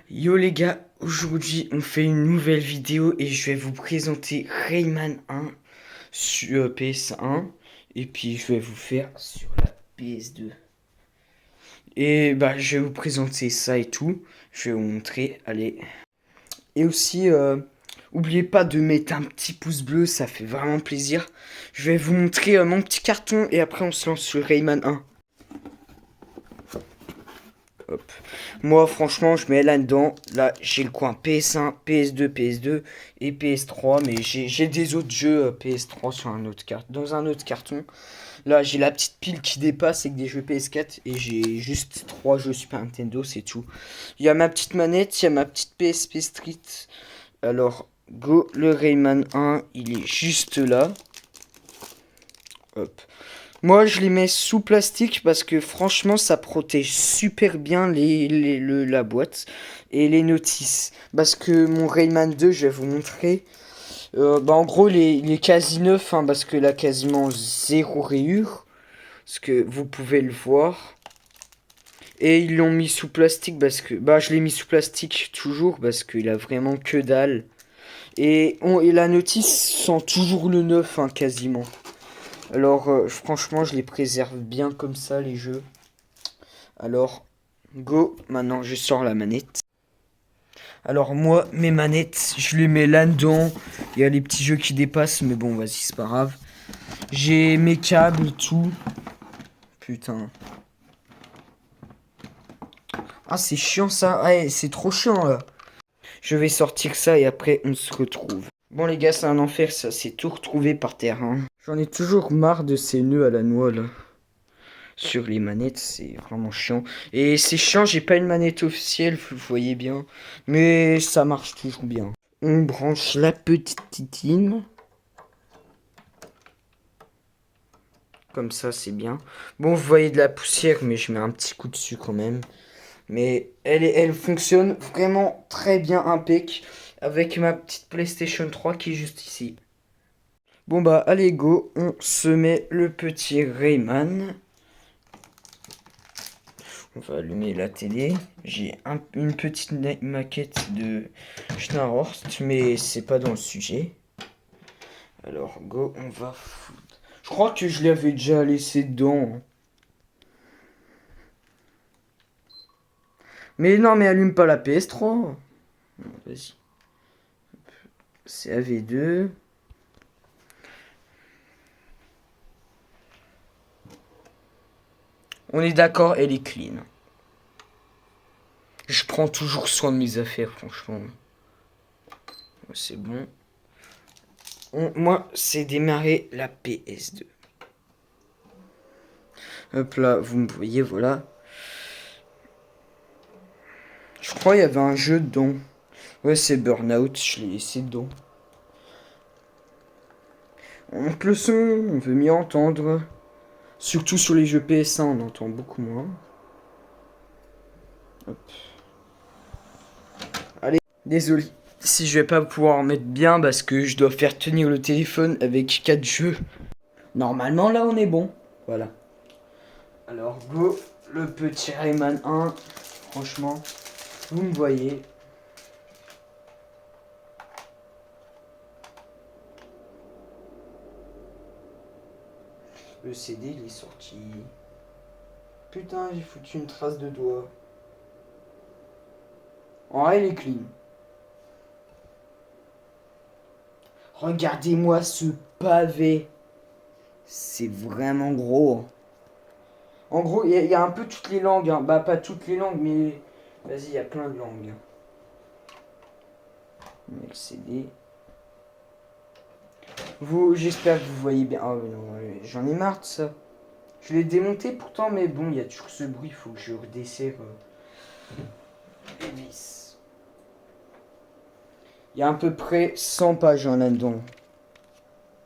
Yo les gars, aujourd'hui on fait une nouvelle vidéo et je vais vous présenter Rayman 1 sur PS1 et puis je vais vous faire sur la PS2. Et bah je vais vous présenter ça et tout, je vais vous montrer, allez. Et aussi, oubliez pas de mettre un petit pouce bleu, ça fait vraiment plaisir. Je vais vous montrer mon petit carton et après on se lance sur Rayman 1. Hop. Moi, franchement, je mets là-dedans. Là, j'ai le coin PS1, PS2, PS2 et PS3. Mais j'ai des autres jeux PS3 sur un autre dans un autre carton. Là, j'ai la petite pile qui dépasse avec des jeux PS4. Et j'ai juste 3 jeux Super Nintendo, c'est tout. Il y a ma petite manette, il y a ma petite PSP Street. Alors, go, le Rayman 1, il est juste là. Hop. Moi, je les mets sous plastique parce que franchement, ça protège super bien la boîte et les notices. Parce que mon Rayman 2, je vais vous montrer. En gros, il est quasi neuf, hein, parce que là, quasiment zéro rayure. Parce que vous pouvez le voir. Et ils l'ont mis sous plastique parce que... Bah, je l'ai mis sous plastique toujours parce qu'il a vraiment que dalle. Et la notice sent toujours le neuf, hein, quasiment. Alors, franchement, je les préserve bien comme ça, les jeux. Alors, go. Maintenant, je sors la manette. Alors, moi, mes manettes, je les mets là-dedans. Il y a les petits jeux qui dépassent, mais bon, vas-y, c'est pas grave. J'ai mes câbles, tout. Putain. Ah, c'est chiant, ça. Ouais, c'est trop chiant, là. Je vais sortir ça et après, on se retrouve. Bon, les gars, c'est un enfer, ça. C'est tout retrouvé par terre, hein. J'en ai toujours marre de ces nœuds à la noix, là. Sur les manettes, c'est vraiment chiant. Et c'est chiant, j'ai pas une manette officielle, vous voyez bien. Mais ça marche toujours bien. On branche la petite titine. Comme ça, c'est bien. Bon, vous voyez de la poussière, mais je mets un petit coup dessus quand même. Mais elle fonctionne vraiment très bien, impec. Avec ma petite PlayStation 3 qui est juste ici. Bon bah, allez go, on se met le petit Rayman. On va allumer la télé. J'ai une petite maquette de Schnarhorst, mais c'est pas dans le sujet. Alors, go, on va foutre. Je crois que je l'avais déjà laissé dedans. Mais non, mais allume pas la PS3. Vas-y. C'est AV2. On est d'accord, elle est clean. Je prends toujours soin de mes affaires, franchement. C'est bon. Moi, c'est démarrer la PS2. Hop là, vous me voyez, voilà. Je crois qu'il y avait un jeu dedans. Ouais, c'est Burnout, je l'ai laissé dedans. On monte le son, on veut mieux entendre. Surtout sur les jeux PS1, on entend beaucoup moins. Hop. Allez, désolé si je vais pas pouvoir en mettre bien parce que je dois faire tenir le téléphone avec 4 jeux. Normalement, là, on est bon. Voilà. Alors, go, le petit Rayman 1. Franchement, vous me voyez. Le CD, il est sorti. Putain, j'ai foutu une trace de doigt. En vrai, il est clean. Regardez-moi ce pavé. C'est vraiment gros. En gros, il y a un peu toutes les langues. Hein. Bah, pas toutes les langues, mais... Vas-y, il y a plein de langues. LCD. J'espère que vous voyez bien. Oh non, j'en ai marre de ça. Je l'ai démonté pourtant, mais bon, il y a toujours ce bruit. Il faut que je redesserre les vis. Il y a à peu près 100 pages hein, là-dedans.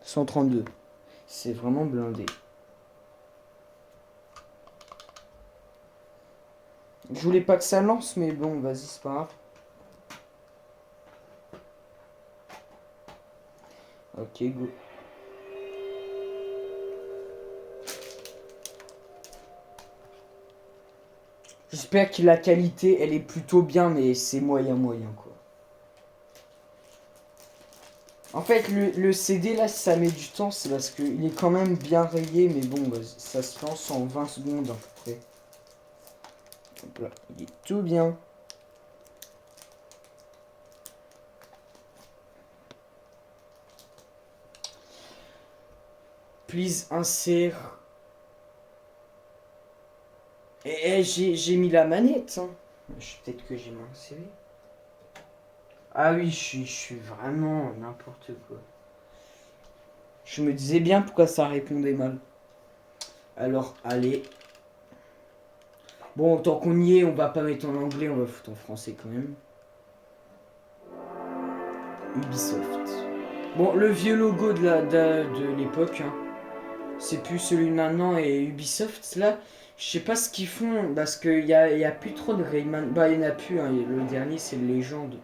132. C'est vraiment blindé. Je voulais pas que ça lance, mais bon, vas-y, c'est pas grave. Ok, go. J'espère que la qualité, elle est plutôt bien, mais c'est moyen, quoi. En fait, le CD, là, si ça met du temps, c'est parce qu'il est quand même bien rayé, mais bon, bah, ça se lance en 20 secondes, à peu près. Hop là, il est tout bien. Please, insère. Et j'ai mis la manette, hein. Peut-être que j'ai mal inséré. Ah oui, je suis vraiment n'importe quoi. Je me disais bien pourquoi ça répondait mal. Alors, allez. Bon, tant qu'on y est, on va pas mettre en anglais, on va foutre en français quand même. Ubisoft. Bon, le vieux logo de l'époque, hein. C'est plus celui de maintenant et Ubisoft, là, je sais pas ce qu'ils font, parce qu'il y a plus trop de Rayman. Bah, il y en a plus, hein. Le dernier, c'est Légende.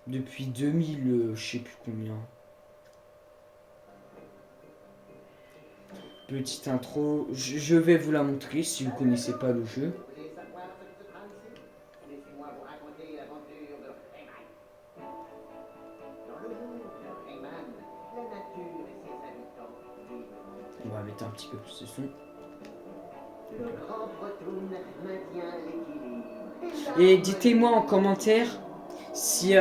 Depuis 2000, je sais plus combien. Petite intro, je vais vous la montrer si vous connaissez pas le jeu. On va mettre un petit peu plus de son. Et dites-moi en commentaire si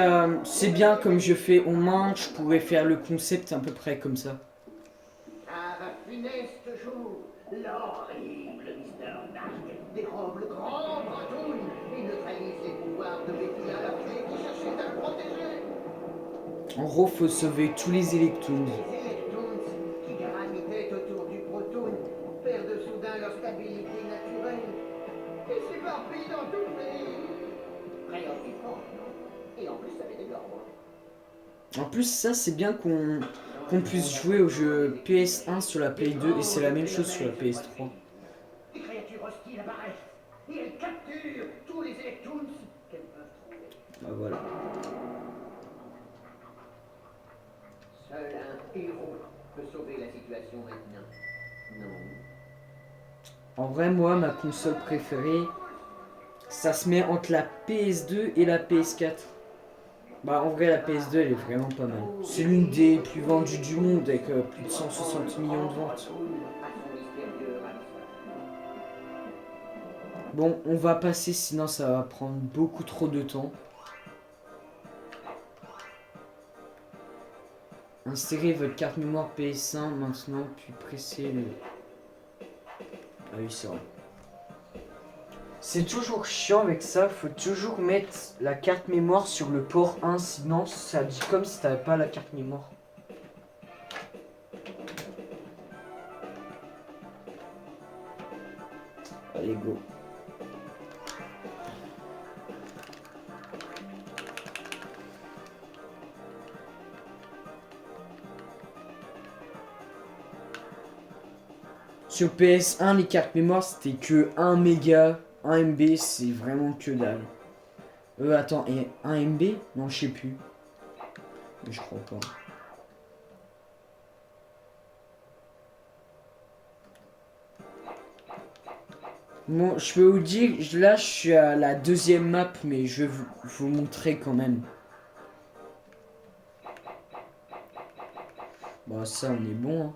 c'est bien comme je fais en main, je pourrais faire le concept à peu près comme ça. Funeste jour, l'horrible Mister Dark dérobe le grand Bretoon et neutralise les pouvoirs de Betty à la clé qui cherchait à le protéger. En gros, faut sauver tous les électrons. Les Electoons qui gravitaient autour du Proton perdent soudain leur stabilité naturelle et s'éparpillent dans tout le pays. Préoccupant, non? Et en plus, ça fait des ordres. En plus, ça, c'est bien qu'on puisse jouer au jeu PS1 sur la Play 2 et c'est la même chose sur la PS3. Des créatures hostiles apparaissent et elles capturent tous les Electoons qu'elles peuvent trouver. Bah voilà. Seul un héros peut sauver la situation maintenant. Non. En vrai, moi, ma console préférée, ça se met entre la PS2 et la PS4. Bah en vrai, la PS2, elle est vraiment pas mal. C'est l'une des plus vendues du monde avec plus de 160 millions de ventes. Bon, on va passer, sinon ça va prendre beaucoup trop de temps. Insérez votre carte mémoire PS1 maintenant, puis pressez le... Ah oui, c'est vrai. C'est toujours chiant avec ça, faut toujours mettre la carte mémoire sur le port 1, sinon ça dit comme si t'avais pas la carte mémoire. Allez, go. Sur PS1, les cartes mémoire, c'était que 1 méga, 1 MB, c'est vraiment que dalle. Attends, et 1 MB? Non, je sais plus. Mais je crois pas. Bon, je peux vous dire, là, je suis à la deuxième map, mais je vais vous montrer quand même. Bon, ça, on est bon, hein.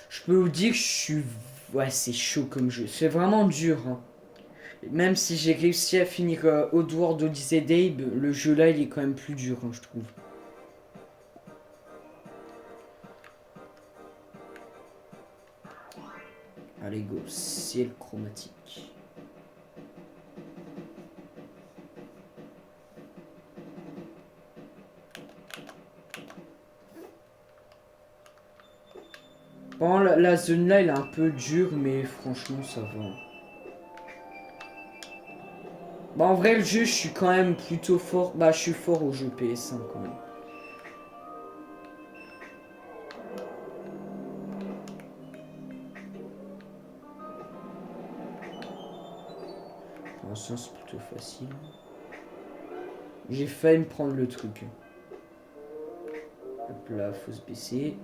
Je peux vous dire que je suis... Ouais, c'est chaud comme jeu. C'est vraiment dur, hein. Même si j'ai réussi à finir Oddworld Odyssey d'Abe, le jeu là, il est quand même plus dur, hein, je trouve. Allez, go. Ciel chromatique. Bon, la zone là, elle est un peu dure, mais franchement, ça va. Bah, en vrai, le jeu, je suis quand même plutôt fort. Bah, je suis fort au jeu PS1 quand même. Pour l'instant, c'est plutôt facile. J'ai failli me prendre le truc. Hop là, faut se baisser.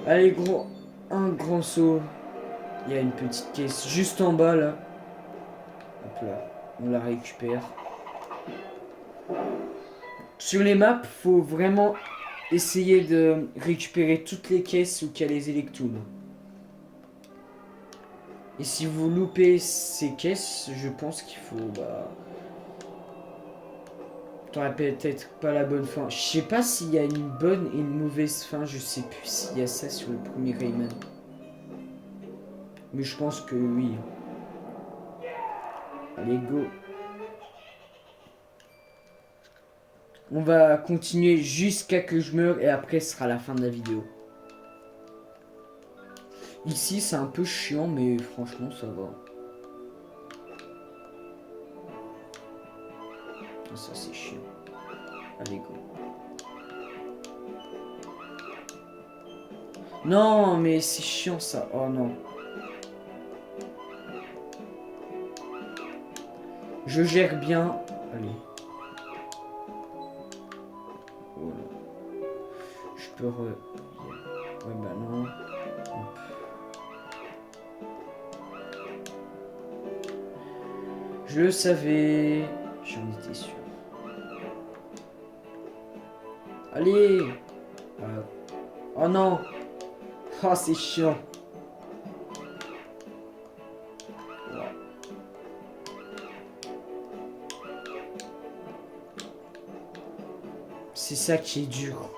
Allez, gros. Un grand saut. Il y a une petite caisse juste en bas là. Hop là, on la récupère. Sur les maps, faut vraiment essayer de récupérer toutes les caisses où il y a les électrodes. Et si vous loupez ces caisses, je pense qu'il faut... Bah, t'aurais peut-être pas la bonne fin. Je sais pas s'il y a une bonne et une mauvaise fin. Je sais plus s'il y a ça sur le premier Rayman. Mais je pense que oui. Allez, go. On va continuer jusqu'à que je meure et après ce sera la fin de la vidéo. Ici c'est un peu chiant mais franchement ça va. Ça c'est chiant. Allez go. Non mais c'est chiant ça. Oh non. Je gère bien. Allez. Voilà. Je peux re... Ouais bah non. Hop. Je le savais. J'en étais sûr. Allez. Oh non. Oh c'est chiant. C'est ça qui est dur.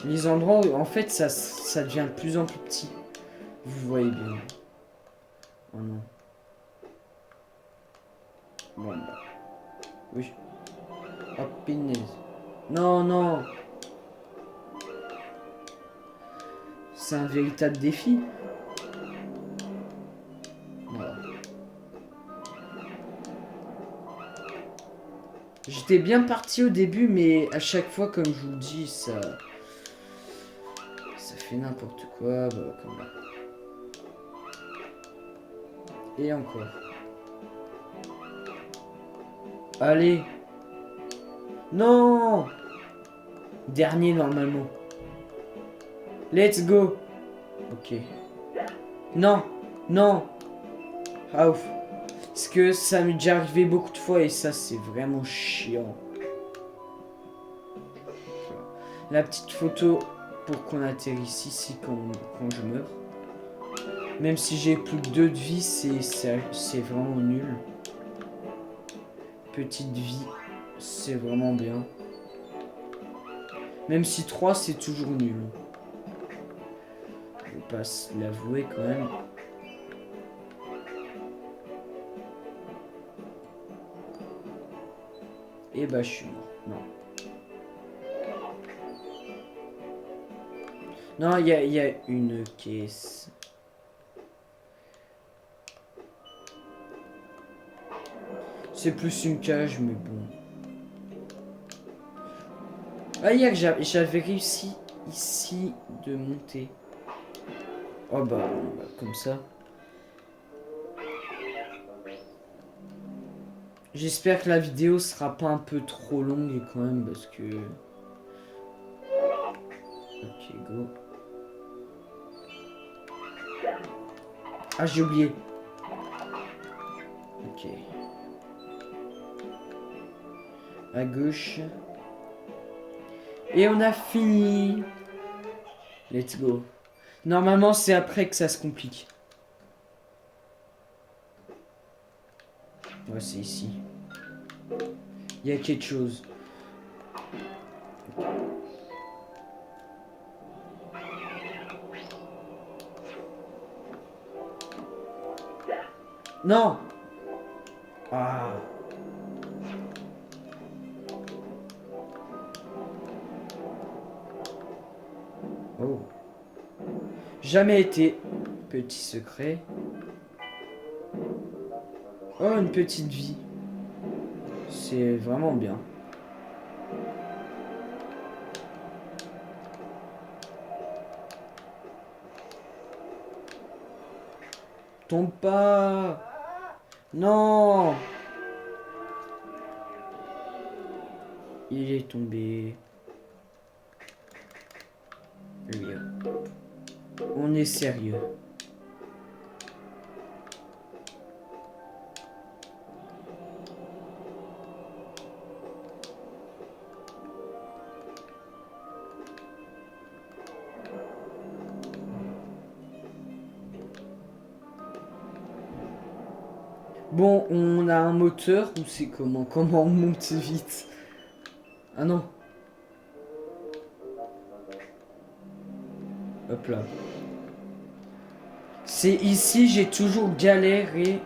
Les endroits où, en fait, ça devient de plus en plus petit. Vous voyez bien. Oh non. Bon, bah. Oui. Oh, punaise. Non, non. C'est un véritable défi. Voilà. J'étais bien parti au début, mais à chaque fois, comme je vous le dis, ça fait n'importe quoi. Bah, comme là. Et encore. Allez. Non. Dernier, normalement. Let's go. Ok. Non. Non. Ah ouf. Parce que ça m'est déjà arrivé beaucoup de fois et ça c'est vraiment chiant. La petite photo pour qu'on atterrisse ici quand je meurs. Même si j'ai plus que 2 de vie, c'est vraiment nul. Petite vie, c'est vraiment bien. Même si 3 c'est toujours nul. Je vais pas se l'avouer quand même. Et bah je suis mort. Non. Non, il y a une caisse. C'est plus une cage, mais bon. Ah, hier, j'avais réussi ici de monter. Oh bah, comme ça. J'espère que la vidéo sera pas un peu trop longue quand même, parce que... Ok, go. Ah, j'ai oublié. Ok. À gauche. Et on a fini. Let's go. Normalement, c'est après que ça se complique. Ouais, c'est ici. Il y a quelque chose. Non. Ah. Oh. Jamais été. Petit secret. Oh, une petite vie. C'est vraiment bien. Tombe pas. Non. Il est tombé. Lui. On est sérieux. Bon, on a un moteur ou c'est comment? Comment on monte vite? Ah non. Hop là. C'est ici, j'ai toujours galéré.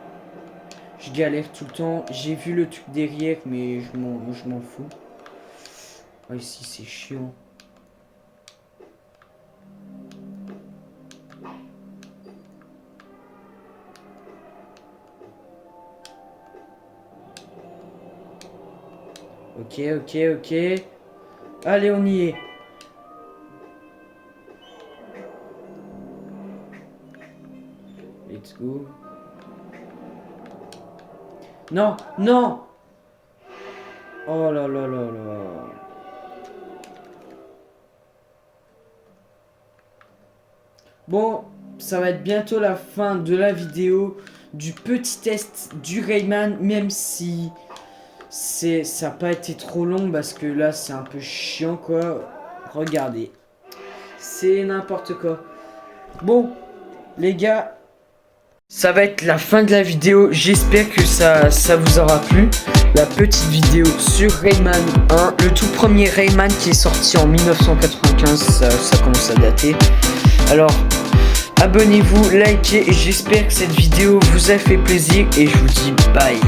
Je galère tout le temps. J'ai vu le truc derrière, mais je m'en fous. Ah, ici, c'est chiant. Ok, ok, ok. Allez, on y est. Let's go. Non, non. Oh là là là là. Bon, ça va être bientôt la fin de la vidéo du petit test du Rayman, même si ça n'a pas été trop long parce que là c'est un peu chiant quoi. Regardez, c'est n'importe quoi. Bon, les gars, ça va être la fin de la vidéo. J'espère que ça vous aura plu. La petite vidéo sur Rayman 1, le tout premier Rayman qui est sorti en 1995, ça commence à dater. Alors, abonnez-vous, likez et j'espère que cette vidéo vous a fait plaisir et je vous dis bye.